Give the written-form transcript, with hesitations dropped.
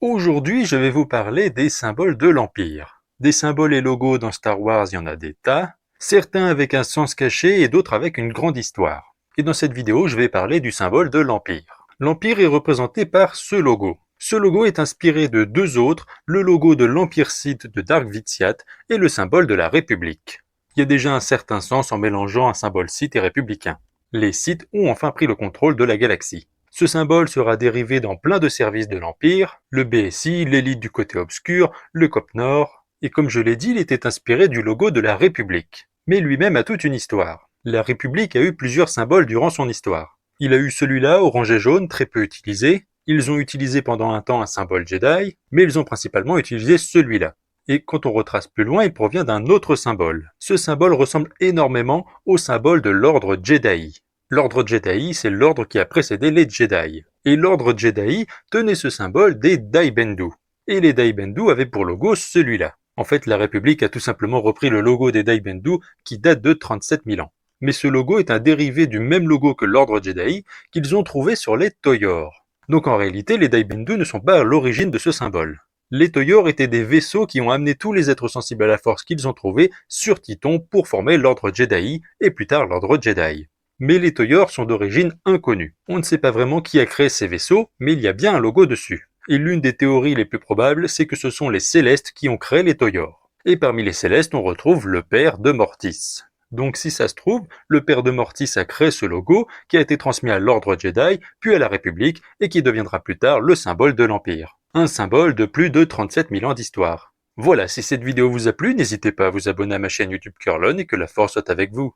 Aujourd'hui, je vais vous parler des symboles de l'Empire. Des symboles et logos dans Star Wars, il y en a des tas, certains avec un sens caché et d'autres avec une grande histoire. Et dans cette vidéo, je vais parler du symbole de l'Empire. L'Empire est représenté par ce logo. Ce logo est inspiré de deux autres, le logo de l'Empire Sith de Dark Vitsiat et le symbole de la République. Il y a déjà un certain sens en mélangeant un symbole Sith et républicain. Les Sith ont enfin pris le contrôle de la galaxie. Ce symbole sera dérivé dans plein de services de l'Empire, le BSI, l'élite du côté obscur, le COP Nord, et comme je l'ai dit, il était inspiré du logo de la République. Mais lui-même a toute une histoire. La République a eu plusieurs symboles durant son histoire. Il a eu celui-là, orange et jaune, très peu utilisé. Ils ont utilisé pendant un temps un symbole Jedi, mais ils ont principalement utilisé celui-là. Et quand on retrace plus loin, il provient d'un autre symbole. Ce symbole ressemble énormément au symbole de l'ordre Jedi. L'ordre Jedi, c'est l'ordre qui a précédé les Jedi. Et l'ordre Jedi tenait ce symbole des Dai Bendu. Et les Dai Bendu avaient pour logo celui-là. En fait, la République a tout simplement repris le logo des Dai Bendu qui date de 37 000 ans. Mais ce logo est un dérivé du même logo que l'ordre Jedi qu'ils ont trouvé sur les Toyor. Donc en réalité, les Dai Bendu ne sont pas à l'origine de ce symbole. Les Toyor étaient des vaisseaux qui ont amené tous les êtres sensibles à la force qu'ils ont trouvés sur Titon pour former l'ordre Jedi et plus tard l'ordre Jedi. Mais les Toyor sont d'origine inconnue. On ne sait pas vraiment qui a créé ces vaisseaux, mais il y a bien un logo dessus. Et l'une des théories les plus probables, c'est que ce sont les Célestes qui ont créé les Toyor. Et parmi les Célestes, on retrouve le père de Mortis. Donc si ça se trouve, le père de Mortis a créé ce logo qui a été transmis à l'ordre Jedi, puis à la République, et qui deviendra plus tard le symbole de l'Empire. Un symbole de plus de 37 000 ans d'histoire. Voilà, si cette vidéo vous a plu, n'hésitez pas à vous abonner à ma chaîne YouTube Curlon et que la force soit avec vous.